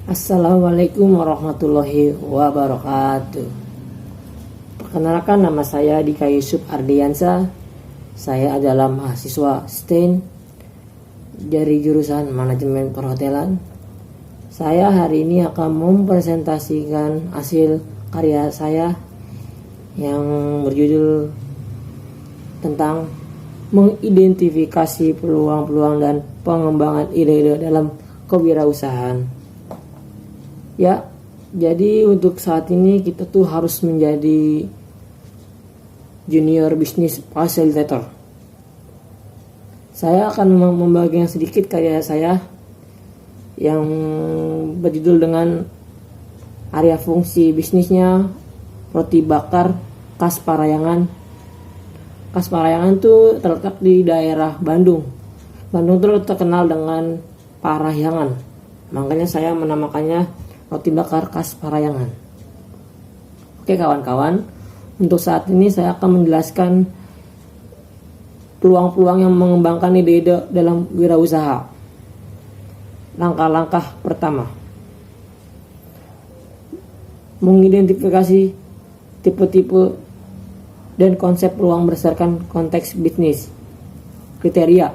Assalamualaikum warahmatullahi wabarakatuh. Perkenalkan, nama saya Dika Yusuf Ardiansa. Saya adalah mahasiswa STEM dari jurusan Manajemen Perhotelan. Saya hari ini akan mempresentasikan hasil karya saya yang berjudul tentang mengidentifikasi peluang-peluang dan pengembangan ide-ide dalam kewirausahaan. Ya, jadi untuk saat ini kita tuh harus menjadi junior business facilitator. Saya akan membagikan sedikit karya saya yang berjudul dengan area fungsi bisnisnya roti bakar khas Parayangan. Khas Parayangan tuh terletak di daerah Bandung. Bandung tuh terkenal dengan Parahyangan. Makanya saya menamakannya roti bakar khas Parayangan. Oke kawan-kawan, untuk saat ini saya akan menjelaskan peluang-peluang yang mengembangkan ide-ide dalam wirausaha. Langkah-langkah pertama, mengidentifikasi tipe-tipe dan konsep peluang berdasarkan konteks bisnis. Kriteria,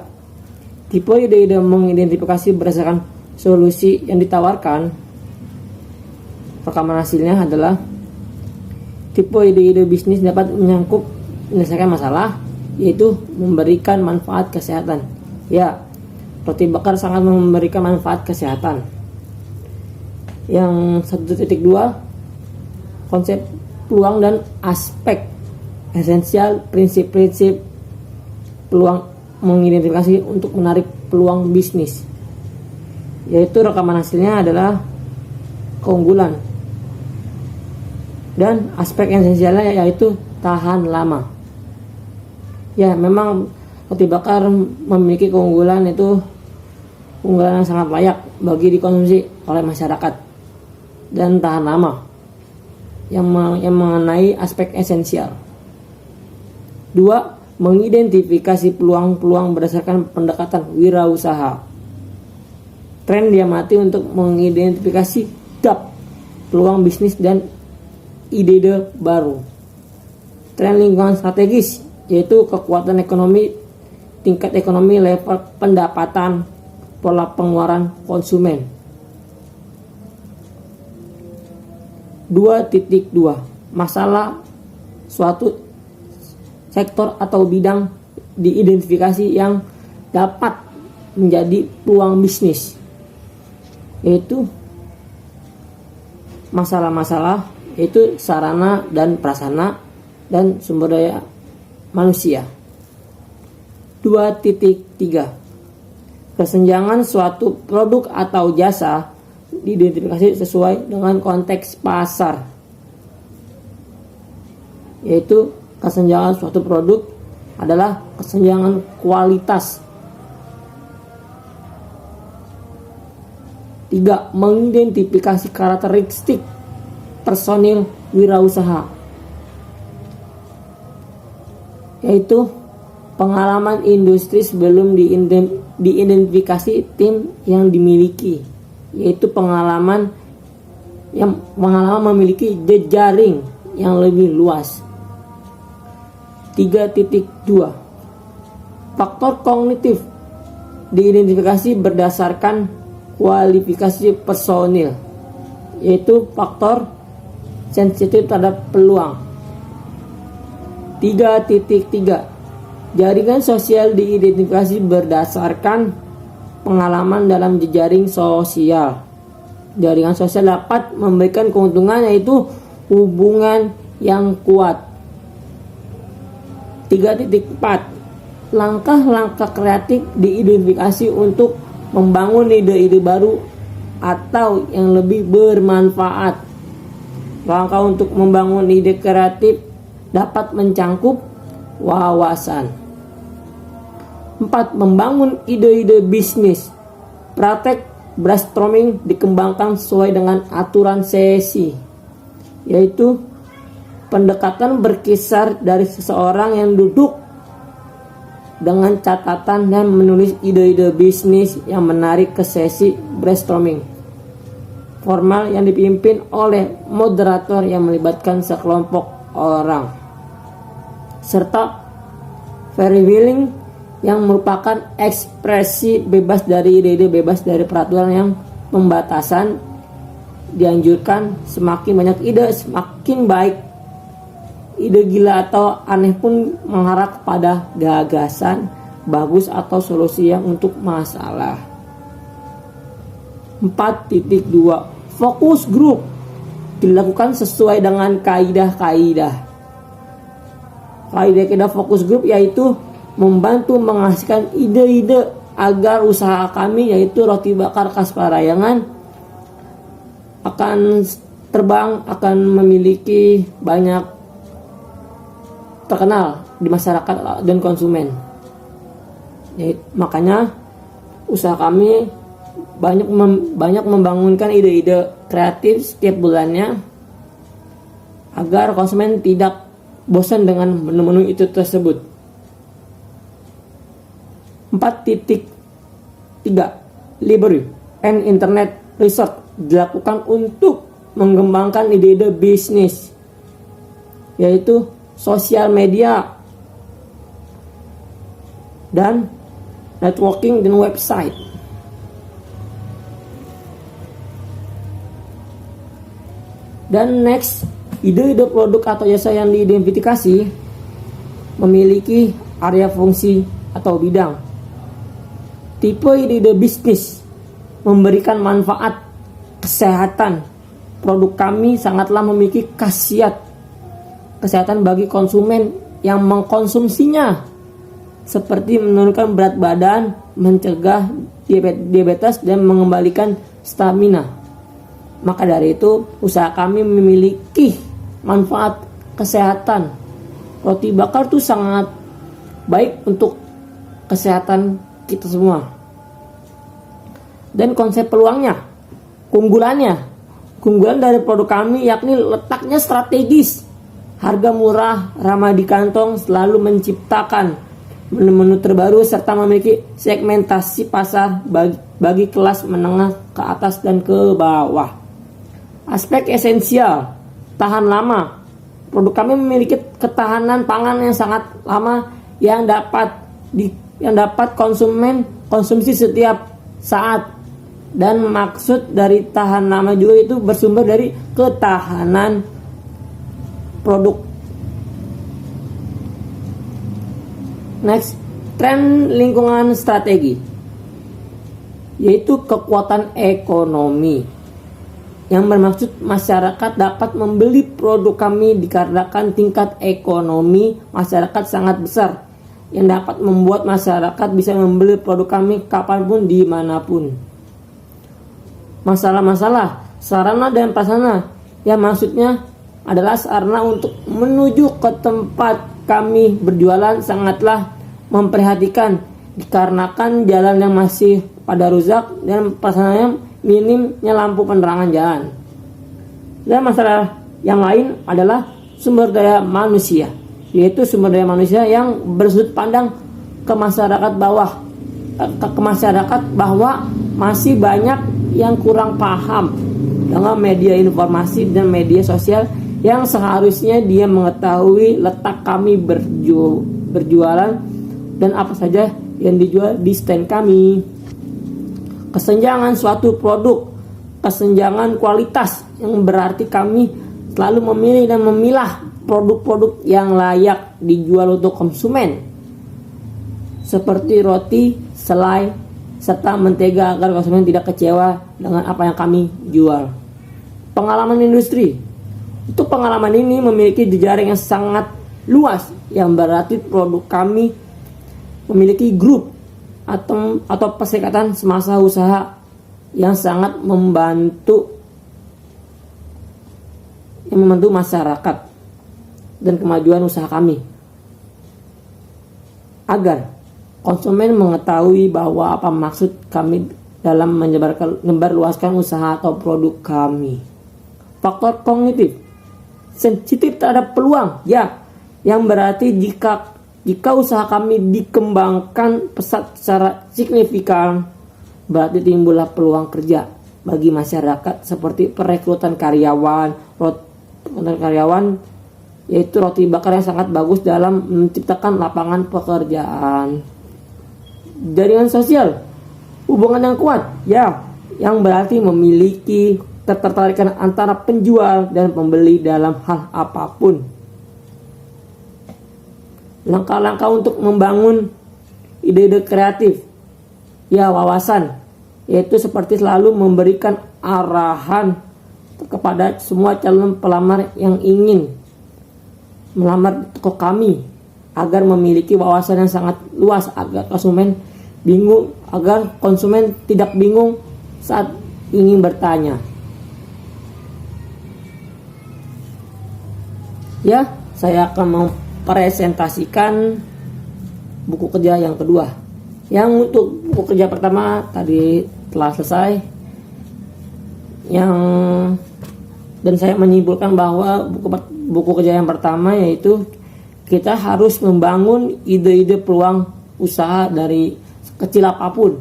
tipe ide-ide mengidentifikasi berdasarkan solusi yang ditawarkan. Rekaman hasilnya adalah tipe ide-ide bisnis dapat menyelesaikan masalah, yaitu memberikan manfaat kesehatan. Ya, roti bakar sangat memberikan manfaat kesehatan. Yang 1.2, konsep peluang dan aspek esensial prinsip-prinsip peluang mengidentifikasi untuk menarik peluang bisnis. Yaitu rekaman hasilnya adalah keunggulan. Dan aspek esensialnya yaitu tahan lama. Ya, memang roti bakar memiliki keunggulan yang sangat layak bagi dikonsumsi oleh masyarakat dan tahan lama. Yang mengenai aspek esensial. 2. Mengidentifikasi peluang-peluang berdasarkan pendekatan wirausaha. Tren diamati untuk mengidentifikasi gap peluang bisnis dan ide-ide baru. Tren lingkungan strategis, yaitu kekuatan ekonomi, tingkat ekonomi, level pendapatan, pola pengeluaran konsumen. 2.2, masalah suatu sektor atau bidang diidentifikasi yang dapat menjadi peluang bisnis, yaitu masalah-masalah yaitu sarana dan prasarana dan sumber daya manusia. 2.3, kesenjangan suatu produk atau jasa diidentifikasi sesuai dengan konteks pasar, yaitu kesenjangan suatu produk adalah kesenjangan kualitas. 3. Mengidentifikasi karakteristik personil wirausaha, yaitu pengalaman industri sebelum diidentifikasi tim yang dimiliki, yaitu pengalaman memiliki jejaring yang lebih luas. 3.2, faktor kognitif diidentifikasi berdasarkan kualifikasi personil, yaitu faktor sensitif terhadap peluang. 3.3, jaringan sosial diidentifikasi berdasarkan pengalaman dalam jejaring sosial. Jaringan sosial dapat memberikan keuntungan, yaitu hubungan yang kuat. 3.4, langkah-langkah kreatif diidentifikasi untuk membangun ide-ide baru atau yang lebih bermanfaat. Langkah untuk membangun ide kreatif dapat mencangkup wawasan. 4. Membangun ide-ide bisnis. Praktek brainstorming dikembangkan sesuai dengan aturan sesi, yaitu pendekatan berkisar dari seseorang yang duduk dengan catatan dan menulis ide-ide bisnis yang menarik ke sesi brainstorming. formal yang dipimpin oleh moderator yang melibatkan sekelompok orang, serta very willing yang merupakan ekspresi bebas dari ide-ide, bebas dari peraturan yang pembatasan. Dianjurkan semakin banyak ide semakin baik. Ide gila atau aneh pun mengarah kepada gagasan bagus atau solusi yang untuk masalah. 4.2 Fokus grup dilakukan sesuai dengan kaidah-kaidah. Kaidah-kaidah fokus grup yaitu membantu menghasilkan ide-ide agar usaha kami, yaitu roti bakar khas Parahyangan, akan terbang, akan memiliki banyak terkenal di masyarakat dan konsumen. Makanya usaha kami banyak membangunkan ide-ide kreatif setiap bulannya agar konsumen tidak bosan dengan menu-menu itu tersebut. 4.3 Library and Internet Research dilakukan untuk mengembangkan ide-ide bisnis, yaitu sosial media dan networking dan website. Dan next, ide-ide produk atau jasa yang diidentifikasi memiliki area fungsi atau bidang. Tipe ide-ide bisnis memberikan manfaat kesehatan. Produk kami sangatlah memiliki khasiat kesehatan bagi konsumen yang mengkonsumsinya, seperti menurunkan berat badan, mencegah diabetes, dan mengembalikan stamina. Maka dari itu, usaha kami memiliki manfaat kesehatan. Roti bakar itu sangat baik untuk kesehatan kita semua. Dan konsep peluangnya, keunggulan dari produk kami yakni letaknya strategis, harga murah, ramah di kantong, selalu menciptakan menu-menu terbaru, serta memiliki segmentasi pasar bagi kelas menengah ke atas dan ke bawah. Aspek esensial, tahan lama. Produk kami memiliki ketahanan pangan yang sangat lama yang dapat konsumen konsumsi setiap saat. Dan maksud dari tahan lama juga itu bersumber dari ketahanan produk. Next, tren lingkungan strategi, yaitu kekuatan ekonomi, yang bermaksud masyarakat dapat membeli produk kami dikarenakan tingkat ekonomi masyarakat sangat besar, yang dapat membuat masyarakat bisa membeli produk kami kapanpun, dimanapun. Masalah-masalah sarana dan prasarana, yang maksudnya adalah sarana untuk menuju ke tempat kami berjualan sangatlah memprihatinkan, dikarenakan jalan yang masih pada rusak dan prasarananya minimnya lampu penerangan jalan. Dan masalah yang lain adalah sumber daya manusia, yaitu sumber daya manusia yang bersudut pandang ke masyarakat bahwa masih banyak yang kurang paham dengan media informasi dan media sosial, yang seharusnya dia mengetahui letak kami berjualan dan apa saja yang dijual di stand kami. Kesenjangan suatu produk, kesenjangan kualitas, yang berarti kami selalu memilih dan memilah produk-produk yang layak dijual untuk konsumen, seperti roti, selai, serta mentega, agar konsumen tidak kecewa dengan apa yang kami jual. Pengalaman industri, itu pengalaman ini memiliki jejaring yang sangat luas, yang berarti produk kami memiliki grup atau perserikatan semasa usaha yang sangat membantu masyarakat dan kemajuan usaha kami, agar konsumen mengetahui bahwa apa maksud kami dalam menyebarluaskan usaha atau produk kami. Faktor kognitif, sensitif terhadap peluang, ya, yang berarti jika usaha kami dikembangkan pesat secara signifikan, berarti timbullah peluang kerja bagi masyarakat seperti perekrutan karyawan, yaitu roti bakar yang sangat bagus dalam menciptakan lapangan pekerjaan. Jaringan sosial, hubungan yang kuat, ya, yang berarti memiliki ketertarikan antara penjual dan pembeli dalam hal apapun. Langkah-langkah untuk membangun ide-ide kreatif, ya, wawasan, yaitu seperti selalu memberikan arahan kepada semua calon pelamar yang ingin melamar toko kami agar memiliki wawasan yang sangat luas agar konsumen tidak bingung saat ingin bertanya. Ya, saya akan mempresentasikan buku kerja yang kedua. Yang untuk buku kerja pertama tadi telah selesai. Dan saya menyimpulkan bahwa buku kerja yang pertama yaitu kita harus membangun ide-ide peluang usaha dari kecil apapun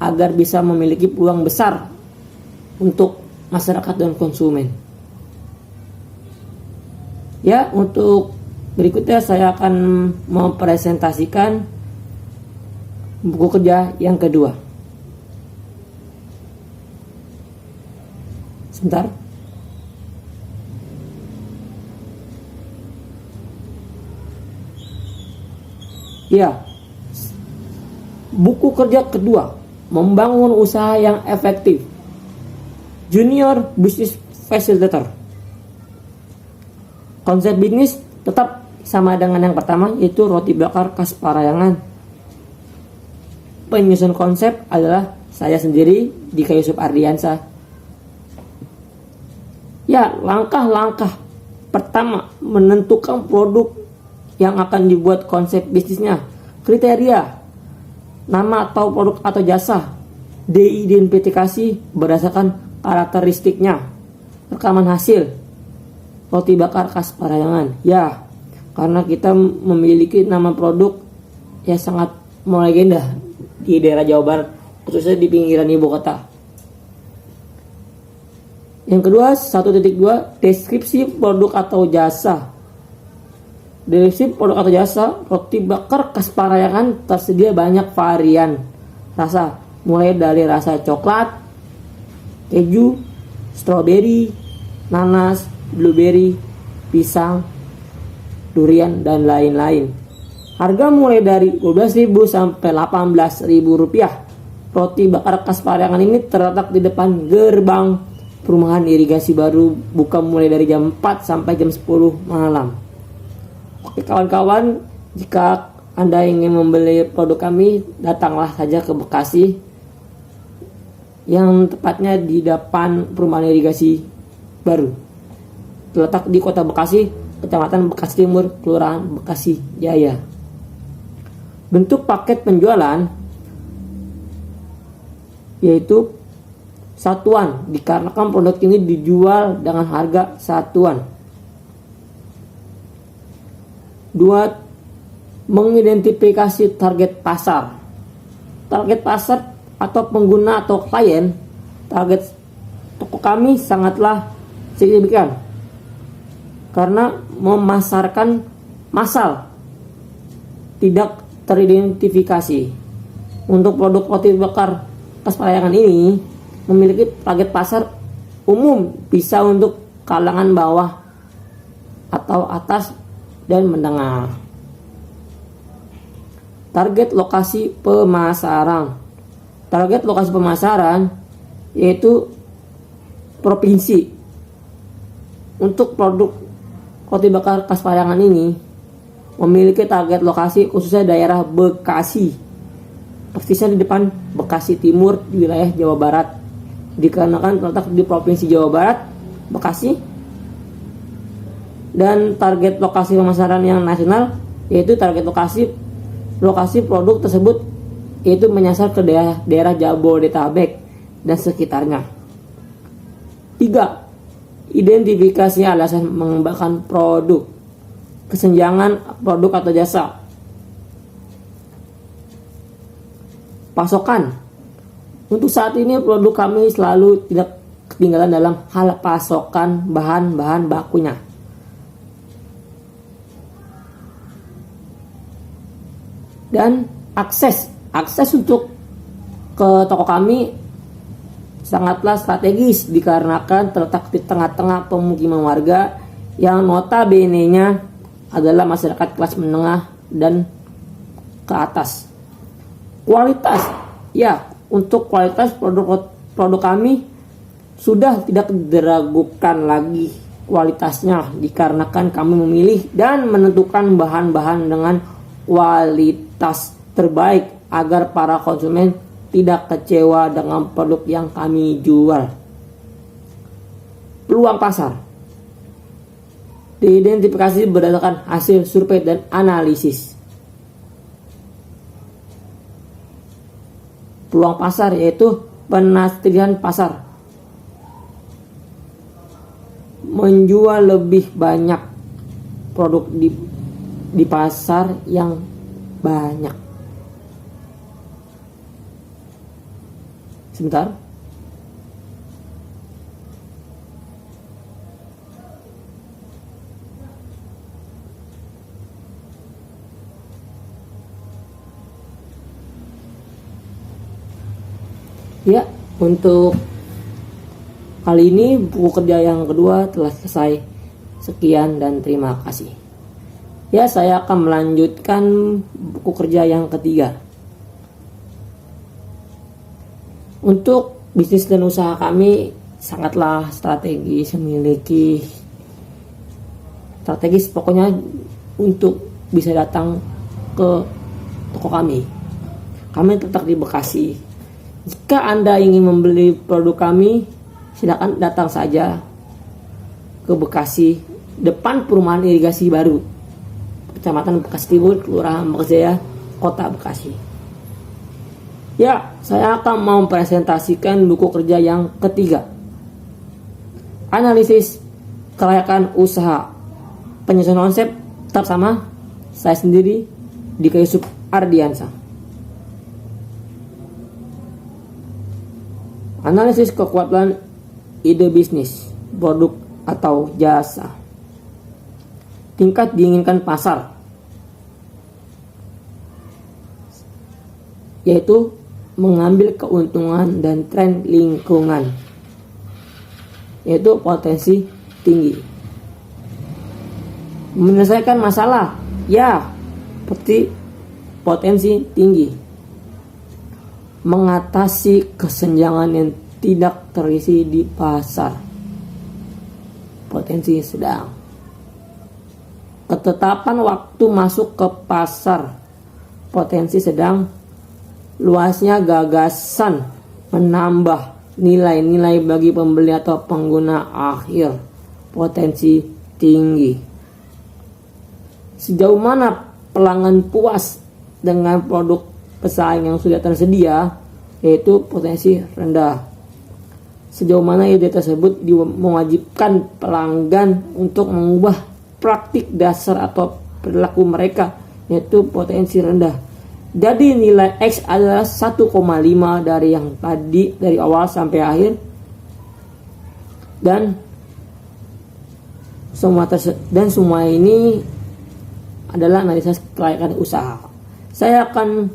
agar bisa memiliki peluang besar untuk masyarakat dan konsumen. Ya, untuk berikutnya saya akan mempresentasikan buku kerja yang kedua. Sebentar. Ya, buku kerja kedua, membangun usaha yang efektif. Junior Business Facilitator. Konsep bisnis tetap sama dengan yang pertama, yaitu roti bakar khas Parayangan. Penyusun konsep adalah saya sendiri, Dika Yusuf Ardiansa. Ya, langkah-langkah pertama menentukan produk yang akan dibuat konsep bisnisnya, kriteria, nama atau produk atau jasa, diidentifikasi berdasarkan karakteristiknya, rekaman hasil, roti bakar khas Parayangan. Ya, karena kita memiliki nama produk yang sangat melegenda di daerah Jawa Barat, khususnya di pinggiran ibu kota. Yang kedua, 1.2, deskripsi produk atau jasa. Deskripsi produk atau jasa, roti bakar khas Parayangan tersedia banyak varian rasa, mulai dari rasa coklat, keju, stroberi, nanas, blueberry, pisang, durian, dan lain-lain. Harga mulai dari 12.000 sampai 18.000 rupiah. Roti bakar khas Parayangan ini terletak di depan gerbang perumahan irigasi baru, buka mulai dari jam 4 sampai jam 10 malam. Oke kawan-kawan, jika Anda ingin membeli produk kami, datanglah saja ke Bekasi, yang tepatnya di depan perumahan irigasi baru. Terletak di Kota Bekasi, Kecamatan Bekasi Timur, Kelurahan Bekasi Jaya. Bentuk paket penjualan yaitu satuan, dikarenakan produk ini dijual dengan harga satuan. 2. Mengidentifikasi target pasar. Target pasar atau pengguna atau klien target toko kami sangatlah signifikan karena memasarkan massal tidak teridentifikasi. Untuk produk roti bakar khas Parayangan ini memiliki target pasar umum, bisa untuk kalangan bawah atau atas dan menengah. Target lokasi pemasaran. Target lokasi pemasaran yaitu provinsi. Untuk produk roti bakar khas Parayangan ini memiliki target lokasi khususnya daerah Bekasi, persisnya di depan Bekasi Timur di wilayah Jawa Barat, dikarenakan terletak di Provinsi Jawa Barat, Bekasi. Dan target lokasi pemasaran yang nasional yaitu target lokasi produk tersebut yaitu menyasar ke daerah Jabodetabek dan sekitarnya. 3. Identifikasi alasan mengembangkan produk. Kesenjangan produk atau jasa. Pasokan. Untuk saat ini produk kami selalu tidak ketinggalan dalam hal pasokan bahan-bahan bakunya. Dan akses untuk ke toko kami sangatlah strategis dikarenakan terletak di tengah-tengah pemukiman warga yang notabene-nya adalah masyarakat kelas menengah dan ke atas. Kualitas, ya, untuk kualitas produk kami sudah tidak diragukan lagi kualitasnya dikarenakan kami memilih dan menentukan bahan-bahan dengan kualitas terbaik agar para konsumen tidak kecewa dengan produk yang kami jual. Peluang pasar diidentifikasi berdasarkan hasil survei dan analisis. Peluang pasar yaitu penastrian pasar, menjual lebih banyak produk di pasar yang banyak. Sebentar. Ya, untuk kali ini buku kerja yang kedua telah selesai. Sekian dan terima kasih. Ya, saya akan melanjutkan buku kerja yang ketiga. Untuk bisnis dan usaha kami sangatlah strategis, memiliki strategis pokoknya untuk bisa datang ke toko kami. Kami terletak di Bekasi. Jika Anda ingin membeli produk kami, silakan datang saja ke Bekasi, depan perumahan irigasi baru, Kecamatan Bekasi Timur, Kelurahan Bekasi, Kota Bekasi. Ya, saya akan mempresentasikan buku kerja yang ketiga. Analisis kelayakan usaha. Penyusunan konsep tetap sama, saya sendiri, Dika Yusuf Ardiansa. Analisis kekuatan ide bisnis, produk atau jasa. Tingkat diinginkan pasar, yaitu mengambil keuntungan dan tren lingkungan, yaitu potensi tinggi. Menyelesaikan masalah, ya, seperti potensi tinggi. Mengatasi kesenjangan yang tidak terisi di pasar, potensi sedang. Ketetapan waktu masuk ke pasar, potensi sedang. Luasnya gagasan menambah nilai-nilai bagi pembeli atau pengguna akhir, potensi tinggi. Sejauh mana pelanggan puas dengan produk pesaing yang sudah tersedia, yaitu potensi rendah. Sejauh mana ide tersebut mewajibkan pelanggan untuk mengubah praktik dasar atau perilaku mereka, yaitu potensi rendah. Jadi nilai X adalah 1,5 dari yang tadi, dari awal sampai akhir. Dan semua ini adalah analisis kelayakan usaha. Saya akan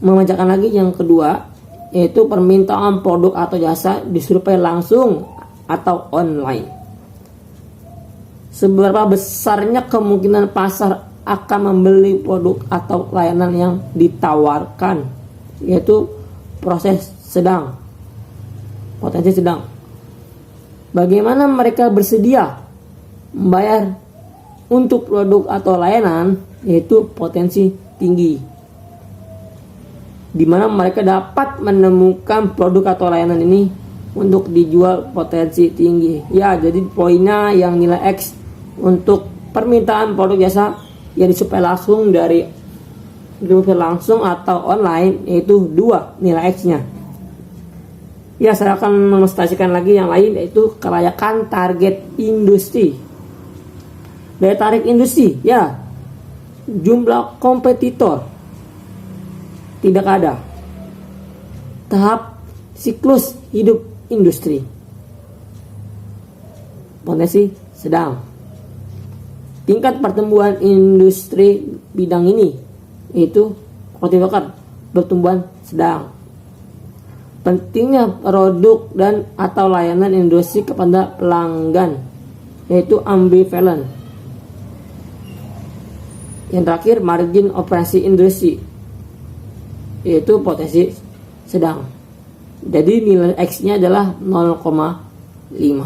membacakan lagi yang kedua, yaitu permintaan produk atau jasa disurvei langsung atau online. Seberapa besarnya kemungkinan pasar akan membeli produk atau layanan yang ditawarkan, yaitu proses sedang, potensi sedang. Bagaimana mereka bersedia membayar untuk produk atau layanan, yaitu potensi tinggi, di mana mereka dapat menemukan produk atau layanan ini untuk dijual potensi tinggi. Ya, jadi poinnya yang nilai X untuk permintaan produk jasa yang disuplai langsung langsung atau online, yaitu 2 nilai X-nya. Ya, saya akan memonstrasikan lagi yang lain, yaitu kelayakan target industri. Daya tarik industri, ya, jumlah kompetitor tidak ada. Tahap siklus hidup industri. Potensi sedang. Tingkat pertumbuhan industri bidang ini yaitu roti bakar pertumbuhan sedang. Pentingnya produk dan atau layanan industri kepada pelanggan yaitu ambivalen. Yang terakhir, margin operasi industri yaitu potensi sedang. Jadi nilai X-nya adalah 0,5.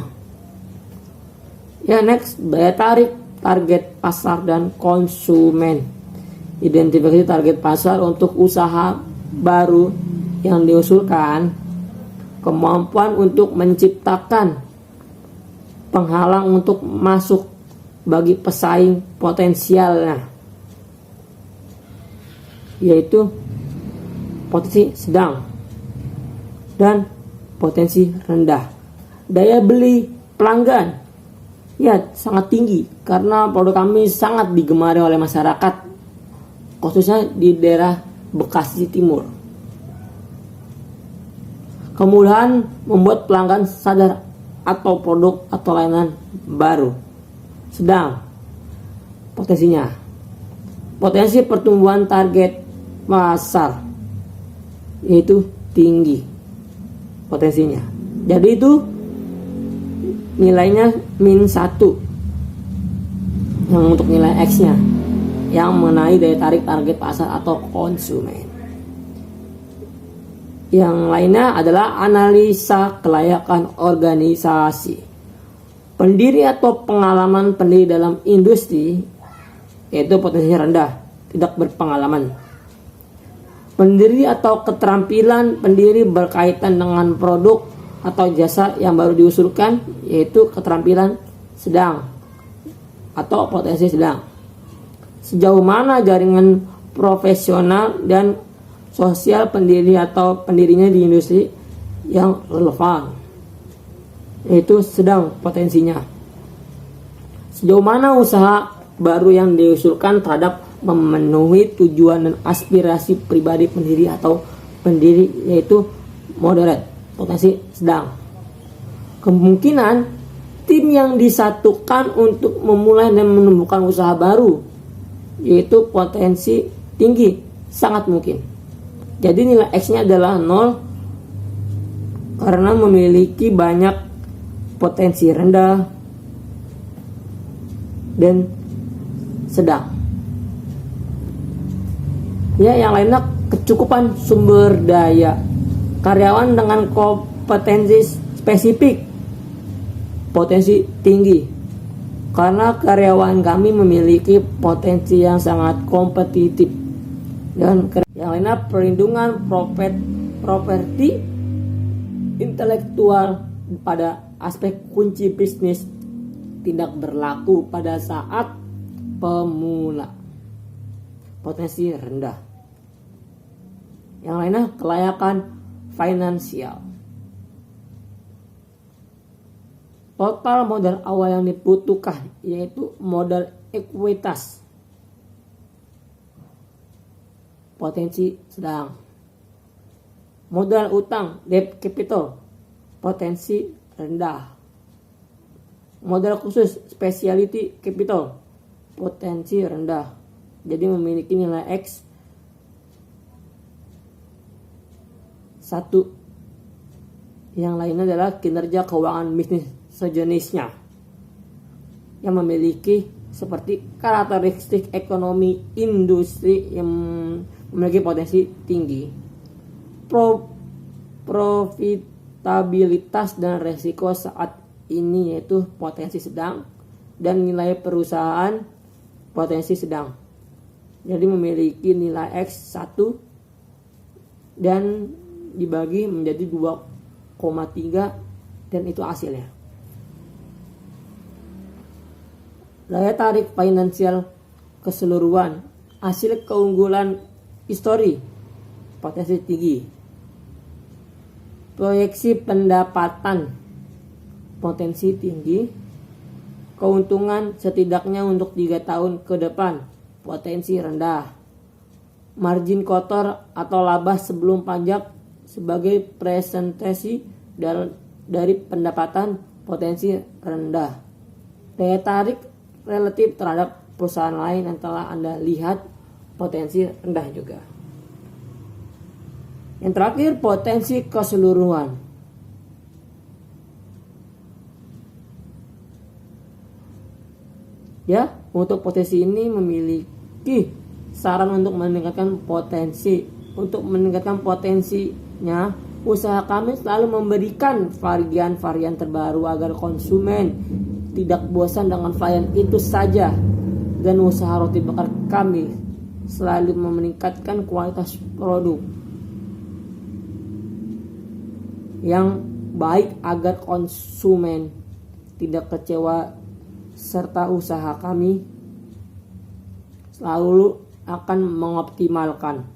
Ya, next, daya tarik target pasar dan konsumen. Identifikasi target pasar untuk usaha baru yang diusulkan. Kemampuan untuk menciptakan penghalang untuk masuk bagi pesaing potensialnya, yaitu potensi sedang dan potensi rendah. Daya beli pelanggan ya sangat tinggi karena produk kami sangat digemari oleh masyarakat, khususnya di daerah Bekasi Timur. Kemudahan membuat pelanggan sadar atau produk atau layanan baru. Sedang potensinya. Potensi pertumbuhan target pasar yaitu tinggi potensinya. Jadi itu nilainya -1 yang untuk nilai X-nya yang mengenai daya tarik target pasar atau konsumen. Yang lainnya adalah analisa kelayakan organisasi. Pendiri atau pengalaman pendiri dalam industri yaitu potensinya rendah, tidak berpengalaman. Pendiri atau keterampilan pendiri berkaitan dengan produk atau jasa yang baru diusulkan yaitu keterampilan sedang atau potensi sedang. Sejauh mana jaringan profesional dan sosial pendiri atau pendirinya di industri yang relevan yaitu sedang potensinya. Sejauh mana usaha baru yang diusulkan terhadap memenuhi tujuan dan aspirasi pribadi pendiri atau pendiri yaitu moderate, potensi sedang. Kemungkinan tim yang disatukan untuk memulai dan menumbuhkan usaha baru yaitu potensi tinggi, sangat mungkin. Jadi nilai X-nya adalah 0 karena memiliki banyak potensi rendah dan sedang. Ya, yang lainnya kecukupan sumber daya. Karyawan dengan kompetensi spesifik potensi tinggi karena karyawan kami memiliki potensi yang sangat kompetitif. Dan yang lainnya perlindungan properti intelektual pada aspek kunci bisnis tidak berlaku pada saat pemula, potensi rendah. Yang lainnya kelayakan finansial. Total modal awal yang dibutuhkan yaitu modal ekuitas, potensi sedang. Modal utang debt capital, potensi rendah. Modal khusus specialty capital, potensi rendah. Jadi memiliki nilai X 1. Yang lainnya adalah kinerja keuangan bisnis sejenisnya yang memiliki seperti karakteristik ekonomi industri yang memiliki potensi tinggi, profitabilitas dan resiko saat ini yaitu potensi sedang, dan nilai perusahaan potensi sedang. Jadi memiliki nilai X 1 dan dibagi menjadi 2,3 dan itu hasilnya. Daya tarik finansial keseluruhan, hasil keunggulan histori, potensi tinggi. Proyeksi pendapatan, potensi tinggi. Keuntungan setidaknya untuk 3 tahun ke depan, potensi rendah. Margin kotor atau laba sebelum pajak sebagai presentasi dari pendapatan potensi rendah. Daya tarik relatif terhadap perusahaan lain yang telah Anda lihat potensi rendah juga. Yang terakhir, potensi keseluruhan. Ya, untuk potensi ini memiliki saran untuk meningkatkan potensi. Untuk meningkatkan potensinya, usaha kami selalu memberikan varian-varian terbaru agar konsumen tidak bosan dengan varian itu saja. Dan usaha roti bakar kami selalu meningkatkan kualitas produk yang baik agar konsumen tidak kecewa, serta usaha kami selalu akan mengoptimalkan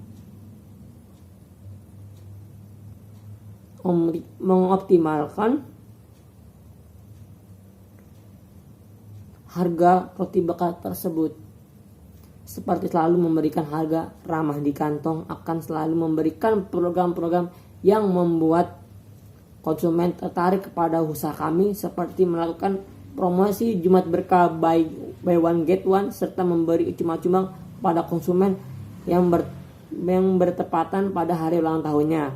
harga roti bakar tersebut. Seperti selalu memberikan harga ramah di kantong, akan selalu memberikan program-program yang membuat konsumen tertarik kepada usaha kami, seperti melakukan promosi Jumat Berkah buy one get one, serta memberi cuma-cuma pada konsumen yang bertepatan pada hari ulang tahunnya.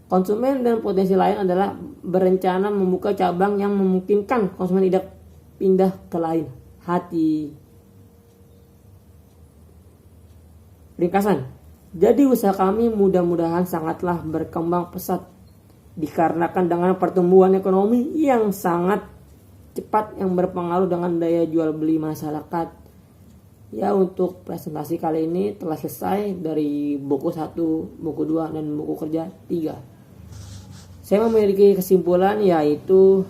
Konsumen dan potensi lain adalah berencana membuka cabang yang memungkinkan konsumen tidak pindah ke lain hati. Ringkasan, jadi usaha kami mudah-mudahan sangatlah berkembang pesat dikarenakan dengan pertumbuhan ekonomi yang sangat cepat yang berpengaruh dengan daya jual beli masyarakat. Ya, untuk presentasi kali ini telah selesai dari buku 1, buku 2, dan buku kerja 3. Saya memiliki kesimpulan, yaitu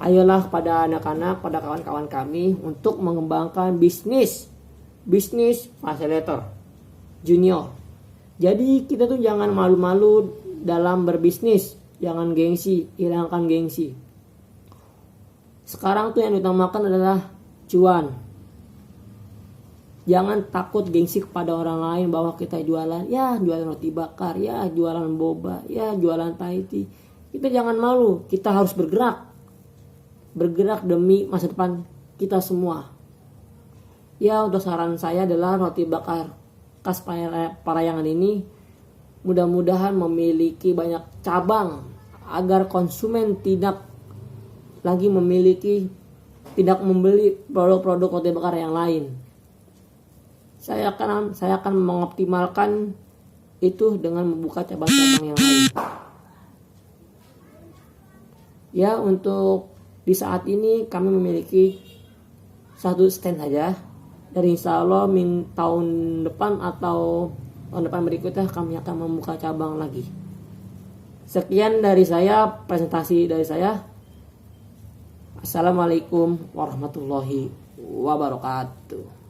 ayolah pada anak-anak, pada kawan-kawan kami untuk mengembangkan bisnis fasilitator junior. Jadi kita tuh jangan malu-malu dalam berbisnis, jangan gengsi, hilangkan gengsi. Sekarang tuh yang diutamakan adalah cuan. Jangan takut gengsi kepada orang lain bahwa kita jualan roti bakar, ya jualan boba, ya jualan Thai tea. Kita jangan malu, kita harus bergerak demi masa depan kita semua. Ya, untuk saran saya adalah roti bakar khas Parayangan ini mudah-mudahan memiliki banyak cabang agar konsumen tidak membeli produk-produk roti bakar yang lain. Saya akan mengoptimalkan itu dengan membuka cabang-cabang yang lain. Ya, untuk di saat ini kami memiliki 1 stand saja. Dari insya Allah tahun depan atau tahun depan berikutnya kami akan membuka cabang lagi. Sekian dari saya, presentasi dari saya. Assalamualaikum warahmatullahi wabarakatuh.